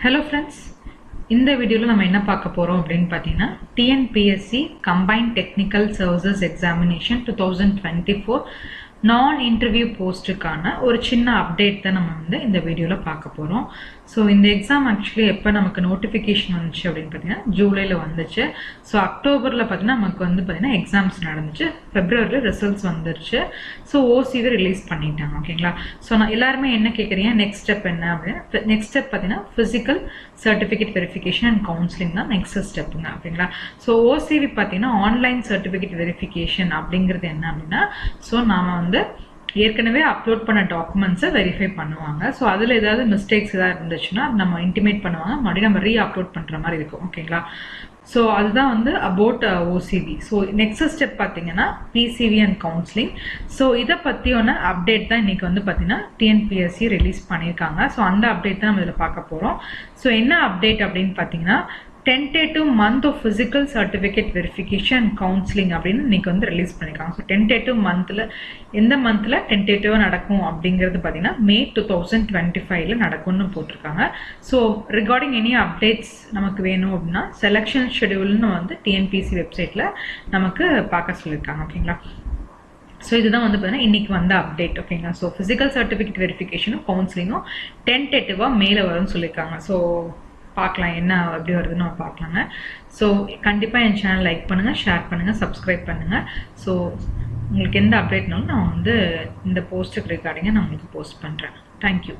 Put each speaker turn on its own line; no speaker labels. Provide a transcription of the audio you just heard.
Hello friends, இந்த வீடியோல நம்ம என்ன பார்க்க போறோம் அப்படினு பாத்தீங்கன்னா TNPSC Combined Technical Services Examination 2024 நான் இன்டர்வியூ போஸ்டுக்கான ஒரு சின்ன அப்டேட் தான் நம்ம வந்து இந்த வீடியோல பார்க்க போறோம். சோ இந்த எக்ஸாம் एक्चुअली எப்ப நமக்கு நோட்டிஃபிகேஷன் வந்துச்சு அப்படினு பாத்தீங்கன்னா ஜூலைல வந்துச்சு. சோ அக்டோபர்ல பாத்தீங்கன்னா நமக்கு வந்து பாத்தீங்கன்னா எக்ஸாம்ஸ் நடந்துச்சு. பிப்ரவரில ரிசல்ட்ஸ் வந்துருச்சு. சோ ஓசிவி ரிலீஸ் பண்ணிட்டாங்க. ஓகேங்களா? சோ நான் எல்லாரும் என்ன கேக்குறீங்க நெக்ஸ்ட் ஸ்டெப் என்ன அப்படினா நெக்ஸ்ட் ஸ்டெப் பாத்தீங்கன்னா physical certificate verification and counseling தான் நெக்ஸ்ட் ஸ்டெப்ங்க. ஓகேங்களா? சோ ஓசிவி பாத்தீங்கன்னா ஆன்லைன் சர்டிபிகேட் வெரிஃபிகேஷன் அப்படிங்கிறது என்ன அப்படினா சோ நாம வந்து ஏற்கனவே அப்லோட் பண்ண டாக்குமெண்ட்ஸை வெரிஃபை பண்ணுவாங்க. ஸோ அதில் ஏதாவது மிஸ்டேக்ஸ் ஏதாவது இருந்துச்சுன்னா நம்ம இன்டிமேட் பண்ணுவாங்க, மறுபடியும் நம்ம அப்லோட் பண்ணுற மாதிரி இருக்கும். ஓகேங்களா? ஸோ அதுதான் வந்து அபவுட் ஓசிவி. ஸோ நெக்ஸ்ட் ஸ்டெப் பார்த்தீங்கன்னா பிசிவி அண்ட் கவுன்சிலிங். ஸோ இதை பற்றியான அப்டேட் தான் இன்னைக்கு வந்து பார்த்தீங்கன்னா டிஎன்பிஎஸ்சி ரிலீஸ் பண்ணியிருக்காங்க. ஸோ அந்த அப்டேட் தான் நம்ம இதில் பார்க்க போகிறோம். ஸோ என்ன அப்டேட் அப்படின்னு பார்த்தீங்கன்னா tentative month of physical certificate verification and counseling அப்படின்னு இன்னைக்கு வந்து ரிலீஸ் பண்ணிருக்காங்க. ஸோ tentative monthல எந்த மந்த்ல டென்டேட்டிவா நடக்கும் அப்படிங்கிறது பார்த்தீங்கன்னா மே 2025ல நடக்கும்னு போட்டிருக்காங்க. ஸோ ரிகார்டிங் எனி அப்டேட்ஸ் நமக்கு வேணும் அப்படின்னா செலெக்ஷன் ஷெடியூல்னு வந்து டிஎன்பிசி வெப்சைட்ல நமக்கு பார்க்க சொல்லியிருக்காங்க. ஓகேங்களா? ஸோ இதுதான் வந்து பார்த்தீங்கன்னா இன்னைக்கு வந்த அப்டேட். ஓகேங்களா? ஸோ ஃபிசிக்கல் சர்டிஃபிகேட் வெரிஃபிகேஷனும் கவுன்சிலிங்கும் டென்டேட்டிவாக மேலே வரும்னு சொல்லியிருக்காங்க. ஸோ பார்க்கலாம் என்ன எப்படி வருதுன்னு நம்ம பார்க்கலாங்க. ஸோ கண்டிப்பாக என் சேனல் லைக் பண்ணுங்கள், ஷேர் பண்ணுங்கள், சப்ஸ்கிரைப் பண்ணுங்கள். ஸோ உங்களுக்கு எந்த அப்டேட்னாலும் நான் வந்து இந்த போஸ்ட்டுக்கு ரிகார்டிங்காக நான் உங்களுக்கு போஸ்ட் பண்ணுறேன். தேங்க்யூ.